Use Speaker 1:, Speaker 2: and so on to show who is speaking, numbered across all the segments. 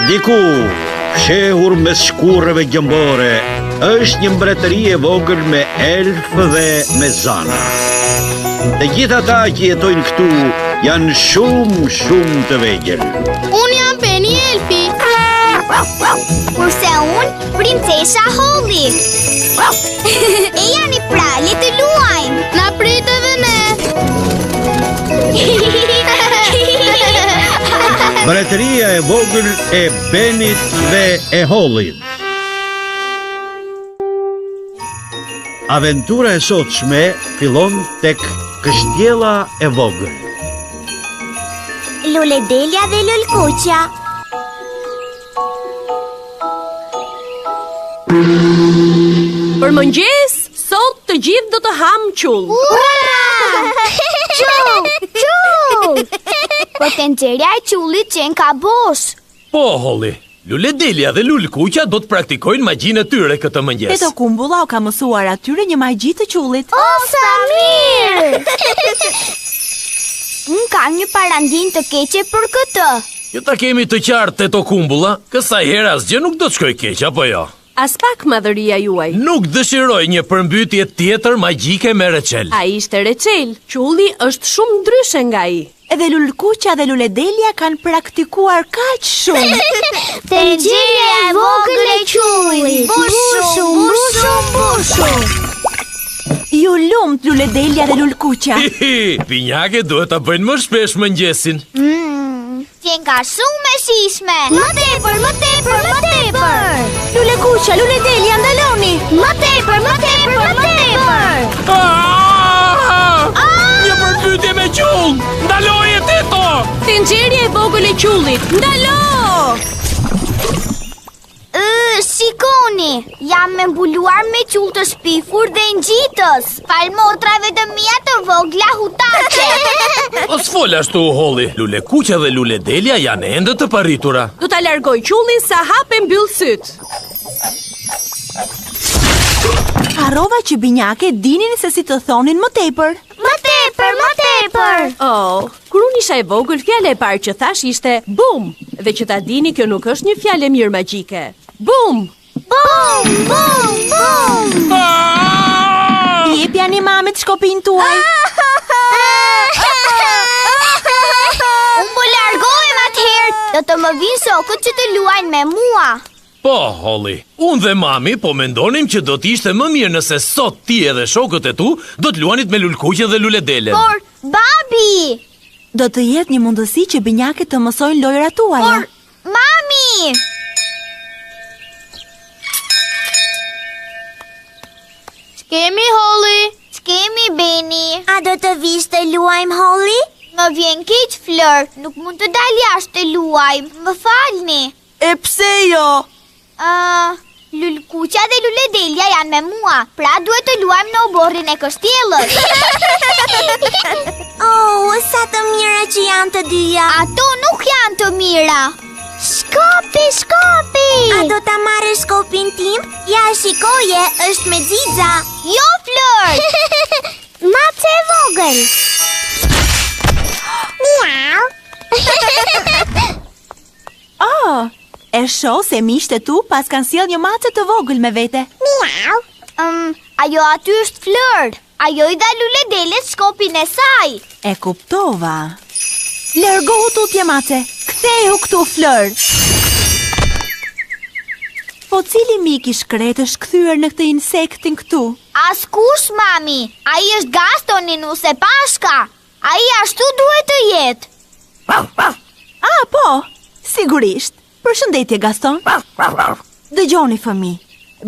Speaker 1: Diku, fshehur mes shkurreve gjëmbore, është një mbretëri e vogël me elfë dhe me zana. Të gjithë ata që jetojnë këtu janë shumë të vegjël.
Speaker 2: Unë jam Penny elfi.
Speaker 3: Kurse unë, princesha Holly. E jani pra, le të luajmë.
Speaker 2: Na prit edhe ne.
Speaker 1: Mbretëria e vogël e Benit dhe e Hollyt. Aventura e sotshme fillon tek kështjella e vogël.
Speaker 3: Luledelia dhe Lulkuqja.
Speaker 4: Për mëngjes, sot të gjithë do të ham qull.
Speaker 3: Ura! Qull! Po tenxherja e qullit qenë ka bosh.
Speaker 5: Po, Holly, Luledelia dhe Lulkuqja do të praktikojnë magjinë e tyre këtë mëngjes.
Speaker 6: Peto Kumbulla u ka mësuar atyre një magji të qullit.
Speaker 3: O, sa mirë! Unë kam një parandin të keqe për këtë.
Speaker 5: Jo ta kemi të qartë, Teto Kumbulla, kësaj herë asgjë nuk do të shkoj keq, apo jo?
Speaker 4: As pak madhëria juaj.
Speaker 5: Nuk dëshiroj një përmbytje tjetër magjike me Rachel.
Speaker 4: A ishte Rachel, qulli është shumë ndryshe nga ai.
Speaker 6: Edhe Lulkuqja dhe Luledelia kanë praktikuar kaq shumë.
Speaker 3: Tenxherja e vogël e qullit. Bushu.
Speaker 6: Ju lumt Luledelia dhe Lulkuqja.
Speaker 5: Pinjake duhet ta bëjnë më shpesh mëngjesin.
Speaker 3: Qenë ka shumë e shishme. Më tepër.
Speaker 6: Lulekuqja, Luledelia, ndaloni.
Speaker 3: Më tepër.
Speaker 5: Një përmbytje me qull! Ndaloje, Teto!
Speaker 4: Tenxherja e vogël e qullit, ndalo!
Speaker 3: Shikoni, jam me mbuluar me qull të shpifur dhe ngjitës. Fal motrave të mia të vogla hutace.
Speaker 5: O s'fol ashtu, Holly. Lulekuqja dhe Luledelia janë ende të paritura.
Speaker 4: Do ta largoj qullin sa hap e mbyll syt.
Speaker 6: Harrova që binjake dinin se si të thonin më tepër.
Speaker 3: Më tepër.
Speaker 4: Oh, kur unë isha e vogël, fjala e parë që thash ishte bum. Dhe që ta dini, kjo nuk është një fjalë mirë magjike. Bum!
Speaker 6: Jepja një mamit shkopin tuaj.
Speaker 3: Unë po largohem atëherë. Do të më vinë shokët që të luajnë me mua.
Speaker 5: Po, Holly, unë dhe mami po mendonim që do t'ishte më mirë nëse sot ti edhe shokët e tu do t'luanit me Lulkuqjen dhe Luledelen.
Speaker 3: Por, babi!
Speaker 6: Do të jetë një mundësi që binjake të mësojnë lojrat tuaja.
Speaker 3: Por, mami!
Speaker 2: Ç'kemi Holly?
Speaker 3: Ç'kemi Benny? A do të vish të luajmë, Holly? Më vjen keq, Fleur. Nuk mund të dal jashtë të luajmë. Më falni.
Speaker 6: E pse jo?
Speaker 3: Lulkuqja dhe Luledelia janë me mua, pra duhet të luajmë në oborrin e kështjellës. Oh, sa të mira që janë të dyja. Ato nuk janë të mira. Shkopi! A do ta marrësh shkopin tim? Ja, shikoje, është me xixa. Jo, Fleur! Mace e vogël. Miau.
Speaker 6: Oh, e shoh se miqtë tu pas kanë sjell një mace të vogël me vete.
Speaker 3: Miau. Ajo aty është Fleur. Ajo i dha Luledeles shkopin e saj.
Speaker 6: E kuptova. Largohu tutje mace. Kthehu këtu, Fleur. Po cili mik i shkret është kthyer në këtë insektin këtu?
Speaker 3: Askush, mami. Ai është Gastoni nuse pashka. Ai ashtu duhet të jetë.
Speaker 6: Ah, po, sigurisht. Përshëndetje, Gaston. Dëgjoni, fëmi.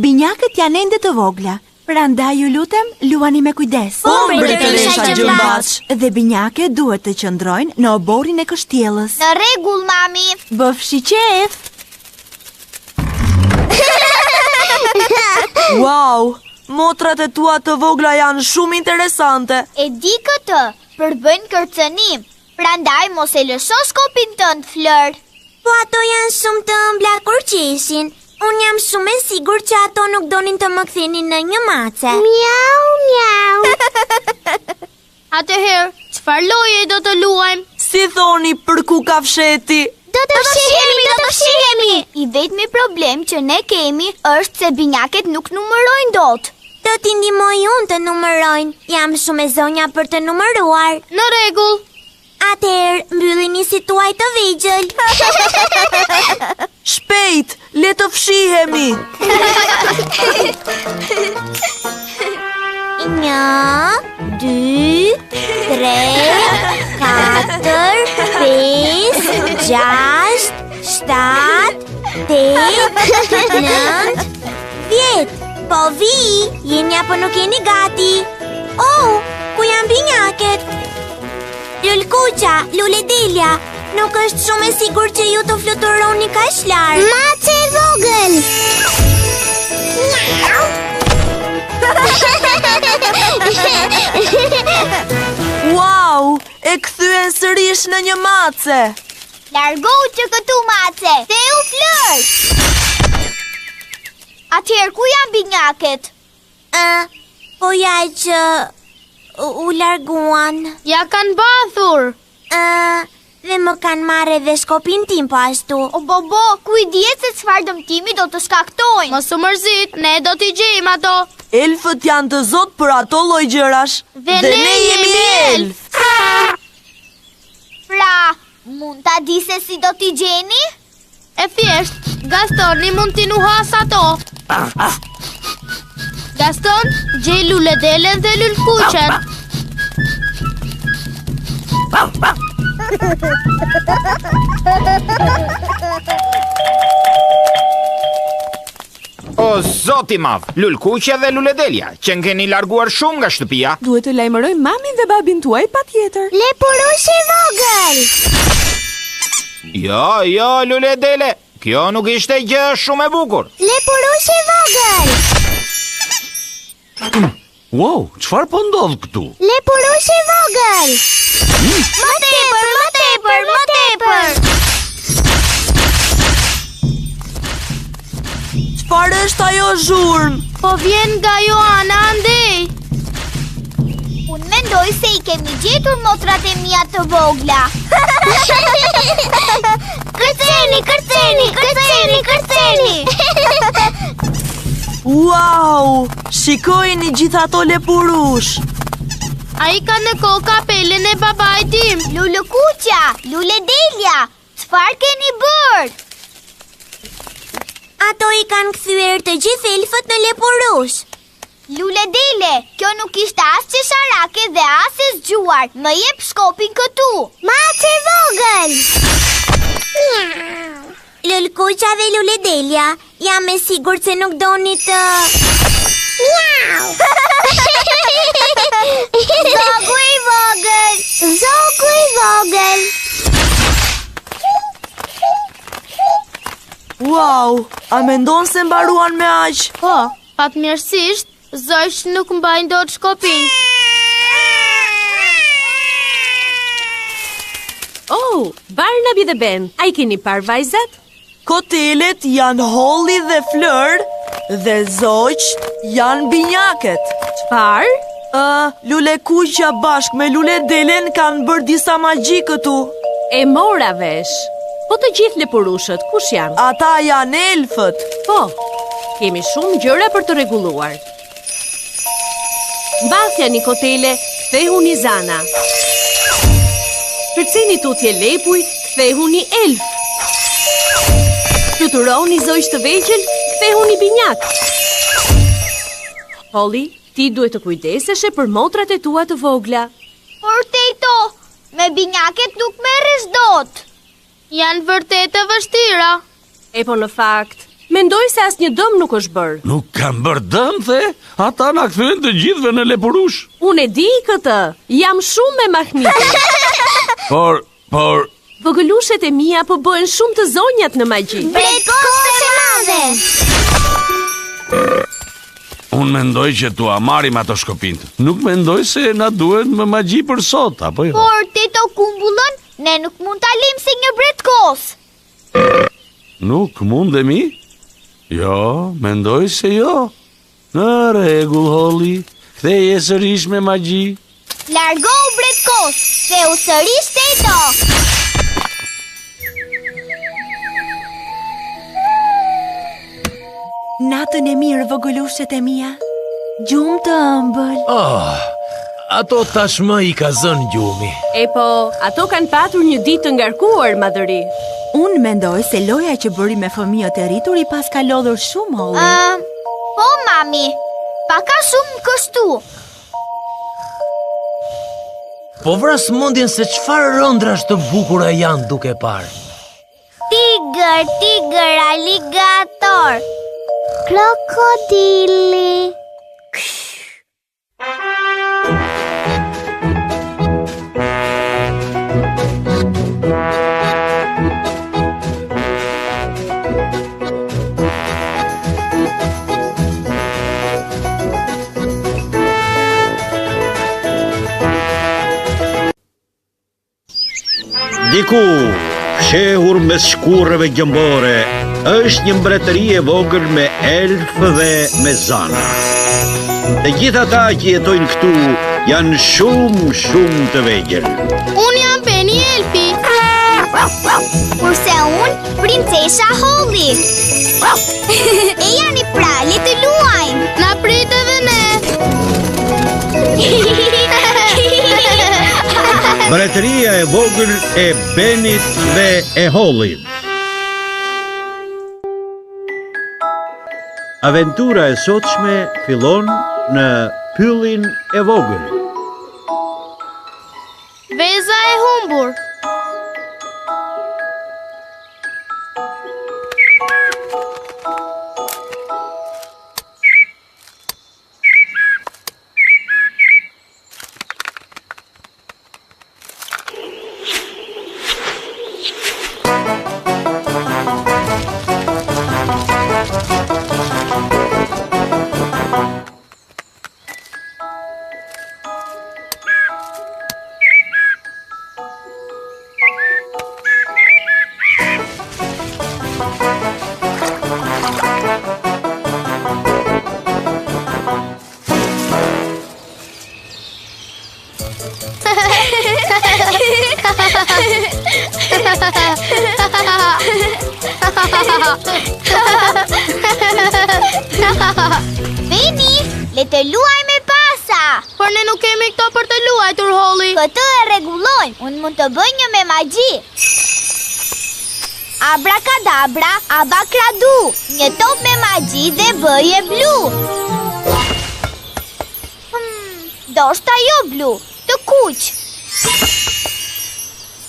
Speaker 6: Binjakët janë ende të vogla. Prandaj ju lutem, luani me kujdes.
Speaker 3: Po, mbretëresha Gjëmbaç.
Speaker 6: Dhe binjake duhet të qëndrojnë në oborrin e kështjellës.
Speaker 3: Në rregull, mami.
Speaker 6: Bëfshi qef.
Speaker 7: Wow, motrat e tua të vogla janë shumë interesante.
Speaker 3: E di këtë, përbën kërcënim. Prandaj mos e lësho shkopin tënd, Fleur. Po ato janë shumë të ëmbla kur qeshin. Unë jam shumë e sigur që ato nuk donin të më kthenin në një mace. Miau.
Speaker 2: Atëherë, çfarë loje do të luajmë?
Speaker 7: Si thoni për ku ka fsheti?
Speaker 3: Do të fshehemi. vetmi problem që ne kemi është se binjaket nuk numërojnë dot. Do t'i ndihmoj unë të numërojnë. Jam shumë e zonja për të numëruar.
Speaker 2: Në rregull.
Speaker 3: Atëherë, mbyllini si tuaj të vegjël.
Speaker 7: Shpejt, le të fshihemi.
Speaker 3: 1, 2, 3, 4, 5, 6, 7, 8, 9, 10. Po vi, jeni apo nuk jeni gati? Oh, ku janë binjaket? Lulkuqa, Lule Delia, nuk është shumë e sigur që ju të fluturoni kaq larg. Mace e vogël.
Speaker 7: Wow, e kthyen sërish në një mace.
Speaker 3: Largohu që këtu mace, theu Fleur. Atëherë ku janë binjaket? Po ja që u larguan.
Speaker 2: Ja kanë bathur.
Speaker 3: Dhe më kanë marrë edhe shkopin tim po ashtu. O bobo, kujdes se çfarë dëmtimi do të shkaktojnë.
Speaker 2: Mos u mërzit, ne do t'i gjejmë ato.
Speaker 7: Elfët janë të zot për ato lloj gjërash.
Speaker 2: Dhe ne jemi elf.
Speaker 3: Pra, mund ta di se si do t'i gjeni?
Speaker 2: E thjesht, Gastoni mund t'i nuhas ato. Gaston, gjej Lule Delen dhe Lulkuqen.
Speaker 8: O zoti madh, Lulkuqja dhe Lule Delia, që keni larguar shumë nga shtëpia.
Speaker 4: Duhet të lajmëroj mamin dhe babin tuaj patjetër.
Speaker 3: Lepurush i vogël.
Speaker 8: Jo, Lule Dele, kjo nuk ishte gjë shumë e bukur.
Speaker 3: Lepurush i vogël.
Speaker 1: Wow, çfarë po ndodh këtu?
Speaker 3: Lepurush i vogël. Më tepër, më tepër, më tepër.
Speaker 7: Çfarë është ajo zhurmë?
Speaker 2: Po vjen nga Joana andej.
Speaker 3: Unë mendoj se i kemi gjetur motrat e mia të vogla. Kërceni, kërceni, kërceni, kërceni.
Speaker 7: Wow, shikojeni gjithë ato lepurush.
Speaker 2: Ai ka në kokë kapelen e babait tim.
Speaker 3: Lulekuqa, Lule Delia, çfarë keni bërë? Ato i kanë kthyer të gjithë elfët në lepurush. Lule Dele, kjo nuk ishte as qesharake dhe as e zgjuar. Më jep shkopin këtu. Mace vogël. Lulkuqa dhe Lule Delia, jam e sigurt se nuk doni të... Zogu i vogël. Zogu i vogël.
Speaker 7: Wow, a mendon se mbaruan me aq?
Speaker 2: Po, fatmirësisht, Zosh nuk mbajnë dot shkopin.
Speaker 4: Oh, Barnaby dhe Ben, a i keni par vajzat?
Speaker 7: Kotelet janë Holly dhe Fleur, dhe Zoq janë binjaket.
Speaker 4: Çfarë?
Speaker 7: Lulekuqja bashkë me Lule Delen kanë bërë disa magji këtu.
Speaker 4: E mora vesh. Po të gjithë lepurushët, kush janë?
Speaker 7: Ata janë elfët.
Speaker 4: Po, kemi shumë gjëra për të rregulluar. Mbathja një kotele, kthehu një zana. Kërceni tutje lepuj, kthehu një elf. Fluturoni zogj të vegjël, kthehu një binjak. Holly, ti duhet të kujdeseshe për motrat e tua të vogla.
Speaker 3: Por Teto, me binjaket nuk merresh dot.
Speaker 2: Janë vërtet të vështira.
Speaker 4: E po në fakt, mendoj se asnjë dëm nuk është bërë.
Speaker 1: Nuk kam bërë dëm, the? Ata na kthyen të gjithëve në lepurush.
Speaker 4: Unë e di këtë, jam shumë me mahnite.
Speaker 1: Por...
Speaker 4: Vogëlushet e mia po bëhen shumë të zonjat në magji.
Speaker 3: Bretkosh e madhe.
Speaker 1: Unë mendoj që tua marrim ato shkopint. Nuk mendoj se na duhet më magji për sot, apo jo?
Speaker 3: Por Teto Kumbullon, ne nuk mund ta lëm si një bretkos.
Speaker 1: Nuk mundemi? Jo, mendoj se jo. Në rregull, Holly. Ktheje sërish me magji.
Speaker 3: Largohu bretkos, theu sërish Teto.
Speaker 6: Natën e mirë, vogëlushet e mia. Gjumë të ëmbël.
Speaker 5: Ato tashmë i ka zënë gjumi.
Speaker 4: E po, ato kanë patur një ditë të ngarkuar, madhëri.
Speaker 6: Unë mendoj se loja që bëri me fëmijët e rritur i pas ka lodhur shumë, Holly.
Speaker 3: Po, mami, paka shumë kështu.
Speaker 5: Po vras mendjen se çfarë rëndrash të bukura janë duke parë.
Speaker 3: Tigër, aligator. Krokodili.
Speaker 1: Diku, fshehur mes shkurreve gjëmbore, është një mbretëri e vogël me elfë dhe me zana. Të gjithë ata që jetojnë këtu janë shumë të vegjël.
Speaker 2: Unë jam Penny elfi.
Speaker 3: Kurse unë, princesha Holly. E jani pra, le të luajmë.
Speaker 2: Na prit edhe ne.
Speaker 1: Mbretëria e vogël e Benit dhe e Hollyt. Aventura e sotshme fillon në pyllin e vogël.
Speaker 2: Veza e humbur.
Speaker 3: Penny, le të luaj me pasa.
Speaker 2: Por ne nuk kemi këto për të luajtur, Holly.
Speaker 3: Këtë e rregullojmë. Unë mund të bëj një me magji. Abracadabra, abakradu. Një top me magji dhe bëje blu. Doshta jo blu, të kuq.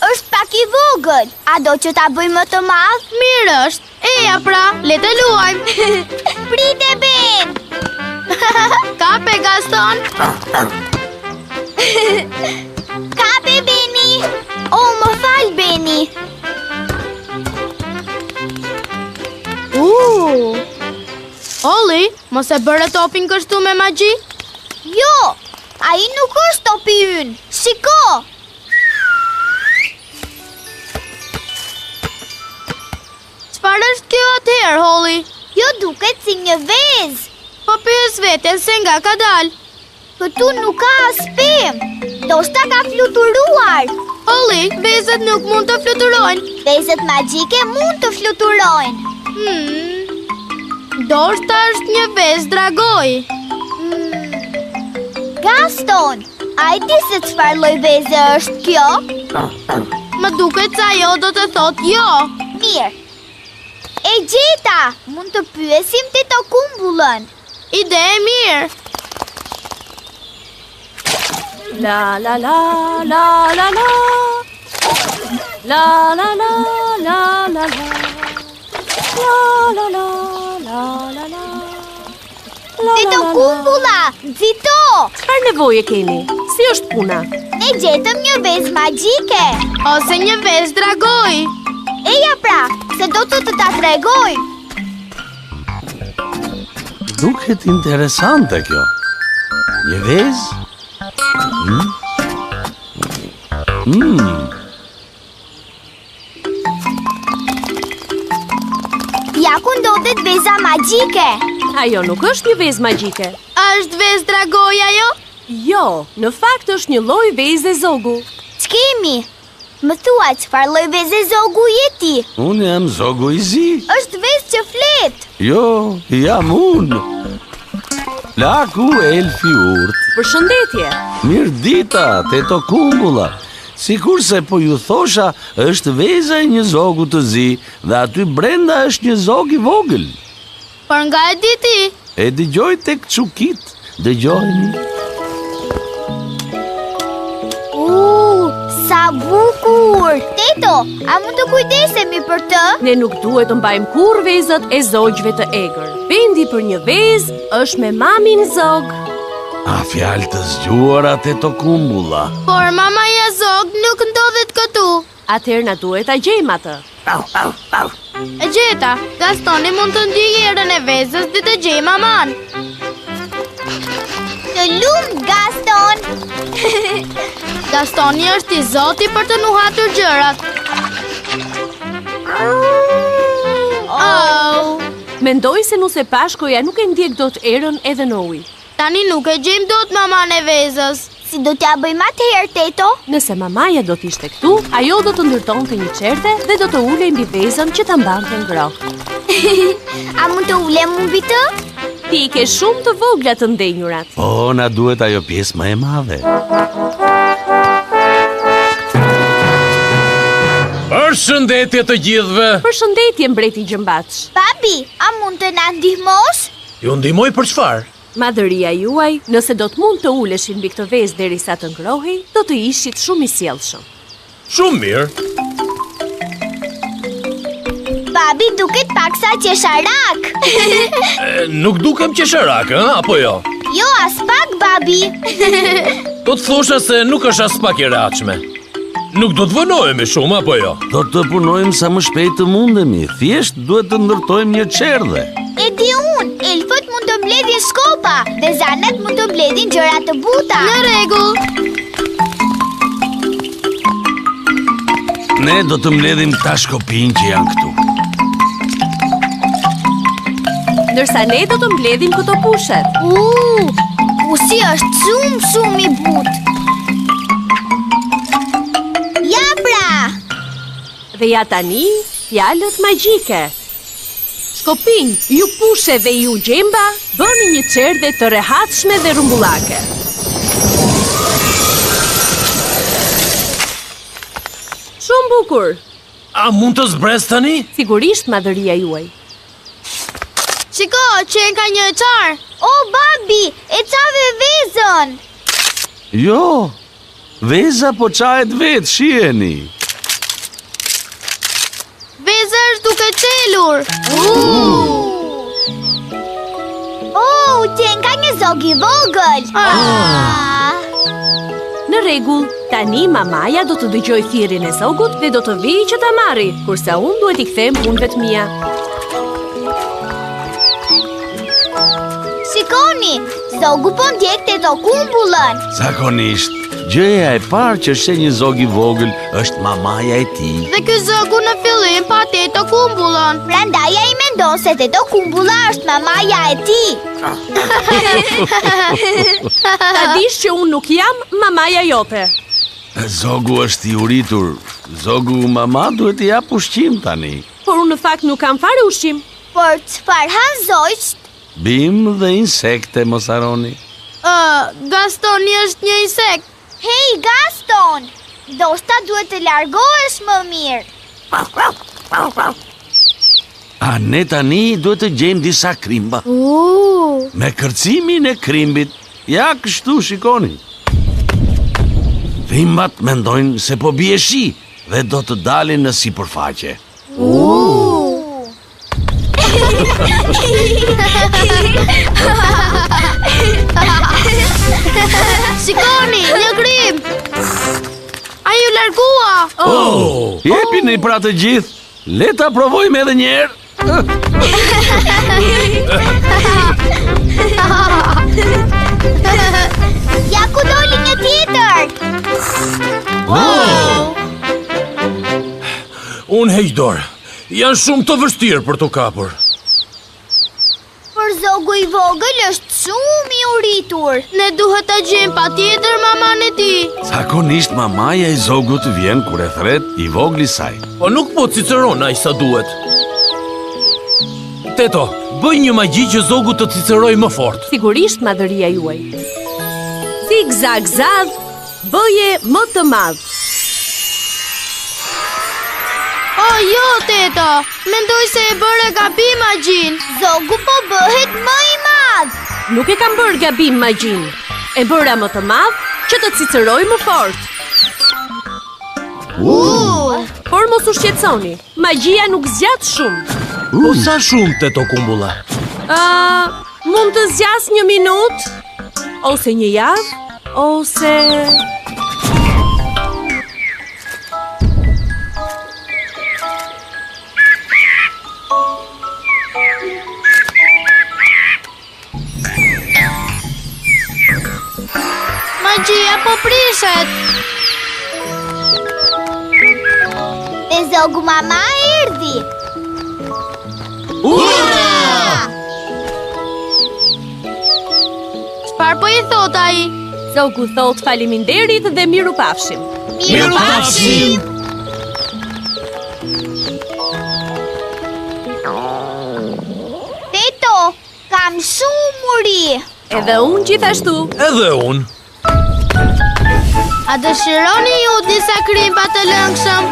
Speaker 3: Është pak i vogël. A do që ta bëj më të madh?
Speaker 2: Mirë është. Eja pra, le të luajmë.
Speaker 3: Prite Ben.
Speaker 2: Kape Gaston.
Speaker 3: Kape Benny. Oh, më fal Benny.
Speaker 2: Holly, mos e bëre topin kështu me magji?
Speaker 3: Jo, ai nuk është topi ynë. Shiko.
Speaker 2: Çfarë është kjo atëherë, Holly?
Speaker 3: Jo duket si një vezë.
Speaker 2: Po pyes veten se nga ka dalë.
Speaker 3: Këtu nuk ka as pemë. Ndoshta ka fluturuar.
Speaker 2: Holly, vezët nuk mund të fluturojnë.
Speaker 3: Vezët magjike mund të fluturojnë.
Speaker 2: Ndoshta është një vezë dragoj.
Speaker 3: Gaston, a i di se çfarë lloj veze është kjo?
Speaker 2: Më duket se ajo do të thotë jo.
Speaker 3: Mirë. E gjeta, mund të pyesim te to kumbullën.
Speaker 2: Ide e mirë.
Speaker 4: La la la la la la. La la la la la la. La la la la la la.
Speaker 3: Te to kumbulla, nxito.
Speaker 4: Çfarë nevoje keni? Si është puna?
Speaker 3: Ne gjetëm një vezë magjike.
Speaker 2: Ose një vezë dragoj.
Speaker 3: Eja pra, se do të ta tregoj.
Speaker 9: Duket interesante kjo. Një vezë?
Speaker 3: Ja ku ndodhet veza magjike.
Speaker 4: Ajo nuk është një vezë magjike.
Speaker 2: Është vezë dragoj ajo?
Speaker 4: Jo, në fakt është një lloj veze zogu.
Speaker 3: Ç'kemi? Më thua çfarë lloj veze zogu je ti?
Speaker 9: Unë jam zogu i zi.
Speaker 3: Është vezë që flet.
Speaker 9: Jo, jam unë. Laku elfi urt.
Speaker 4: Përshëndetje.
Speaker 9: Mirë dita, teto kumbulla. Sikur se po ju thosha, është veza e një zogu të zi dhe aty brenda është një zog i vogël.
Speaker 2: Por nga e di ti?
Speaker 9: E dëgjoj tek çukit. Dëgjojni.
Speaker 3: Sa bukur! Teto, a mund të kujdesemi për të?
Speaker 4: Ne nuk duhet të mbajmë kur vezët e zogjve të egër. Vendi për një vezë është me mamin zog.
Speaker 9: A fjalë të zgjuara teto kumbulla.
Speaker 2: Por mamaja zog nuk ndodhet këtu.
Speaker 4: Atëherë na duhet ta gjejmë atë.
Speaker 2: E gjeta, Gastoni mund të ndjejë erën e vezës dhe të gjejë maman.
Speaker 3: Të lumt, Gaston!
Speaker 2: Gastoni është i zoti për të nuhatur gjërat. Oh!
Speaker 4: Mendoj se nuse pashkoja nuk e ndjek dot erën edhe në ujë.
Speaker 2: Tani nuk e gjejmë dot maman e vezës.
Speaker 3: Si do t'ja bëjmë atëherë, Teto?
Speaker 4: Nëse mamaja do t'ishte këtu, ajo do të ndërtonte një çerte dhe do të ulej mbi vezën që ta mbante ngrohtë.
Speaker 3: A mund të ulem mbi të?
Speaker 4: Ti ke shumë të vogla të ndenjurat.
Speaker 9: Po, na duhet ajo pjesë më e madhe.
Speaker 5: Përshëndetje të gjithëve.
Speaker 4: Përshëndetje mbreti Gjëmbaç.
Speaker 3: Babi, a mund të na ndihmosh?
Speaker 5: Ju ndihmoj për çfarë?
Speaker 4: Madhëria juaj, nëse do të mund të uleshin mbi këtë vezë derisa të ngrohej, do të ishit shumë i sjellshëm.
Speaker 5: Shumë mirë.
Speaker 3: Babi duket paksa qesharak.
Speaker 5: Nuk dukem qesharak, apo jo?
Speaker 3: Jo, as pak, babi.
Speaker 5: Do të thosha se nuk është as pak e rehatshme. Nuk do të vënohemi shumë, apo jo?
Speaker 9: Do të punojmë sa më shpejt të mundemi. Thjesht duhet të ndërtojmë një çerdhe.
Speaker 3: E di unë, elfët mund të mbledhin skopa dhe zanat mund të mbledhin gjëra të buta.
Speaker 2: Në rregull.
Speaker 9: Ne do të mbledhim këta shkopinj që janë këtu.
Speaker 4: Ndërsa ne do të mbledhim këto pushet.
Speaker 3: Pusi është shumë i butë. Ja pra!
Speaker 4: Dhe ja tani, fjalët magjike. Shkopinj, ju pushe dhe ju gjemba, bëni një çerdhe të rehatshme dhe rumbullake. Shumë bukur.
Speaker 5: A mund të zbres tani?
Speaker 4: Sigurisht, madhëria juaj.
Speaker 2: Shiko, që ka një çar.
Speaker 3: O, babi, e çave vezën.
Speaker 9: Jo, veza po çahet vetë, shiheni.
Speaker 2: Veza është duke çelur.
Speaker 3: Që ka një zog i vogël.
Speaker 4: Në rregull, tani mamaja do të dëgjoj thirrjen e zogut dhe do të vijë që ta marri, kurse unë duhet i kthem punëve të mia.
Speaker 3: Shikoni, zogu po ndjek Teto kumbullën.
Speaker 9: Zakonisht, gjëja e parë që sheh një zog i vogël është mamaja e tij.
Speaker 2: Dhe ky zogu në fillim pa Teto kumbullën.
Speaker 3: Prandaj ai mendon se Teto kumbulla është mamaja e tij.
Speaker 4: Ta dish që unë nuk jam mamaja jote.
Speaker 9: Zogu është i uritur. Zogu mama duhet i jap ushqim tani.
Speaker 4: Por unë në fakt nuk kam fare ushqim.
Speaker 3: Por çfarë han zogjt?
Speaker 9: Bim dhe insekte, mos harroni.
Speaker 2: Gastoni është një insekt.
Speaker 3: Hej, Gaston! Dosta duhet të largohesh më mirë.
Speaker 9: A ne tani duhet të gjejmë disa krimba. Me kërcimin e krimbit. Ja kështu, shikoni. Krimbat mendojnë se po bie shi dhe do të dalin në sipërfaqe.
Speaker 2: Shikoni, një krim. Ai u largua.
Speaker 9: Jepini pra të gjithë. Le ta provojmë edhe një herë.
Speaker 3: Ja ku doli një tjetër.
Speaker 5: Unë heq dorë. Janë shumë të vështirë për të kapur.
Speaker 3: Por zogu i vogël është shumë i uritur.
Speaker 2: Ne duhet ta gjejmë patjetër maman e tij.
Speaker 9: Zakonisht mamaja i zogut vjen kur e thret i vogli saj.
Speaker 5: Po nuk po ciceron ai sa duhet. Teto, Bëj një magji që zogu të ciceroj më fort.
Speaker 4: Sigurisht madhëria juaj. Zigzag-zag, bëje më të madh.
Speaker 2: O, jo, teta, mendoj se e bëre gabim magjin.
Speaker 3: Zogu po bëhet më i madh.
Speaker 4: Nuk e kam bërë gabim magjin. E bëra më të madh që të ciceroj më fort. Por mos u shqetësoni, magjia nuk zgjat shumë.
Speaker 5: Po sa shumë, teto Kumbulla?
Speaker 4: Mund të zgjas 1 minutë, ose 1 javë, ose...
Speaker 2: Magjia po prishet.
Speaker 3: E zogu mama erdhi.
Speaker 2: Çfarë po i thot ai?
Speaker 4: Zogu thot faleminderit dhe miru pafshim.
Speaker 5: Mirupafshim!
Speaker 3: Teto, kam shumë uri.
Speaker 4: Edhe unë gjithashtu.
Speaker 5: Edhe unë.
Speaker 2: A dëshironi ju disa krimpa të lëngshëm?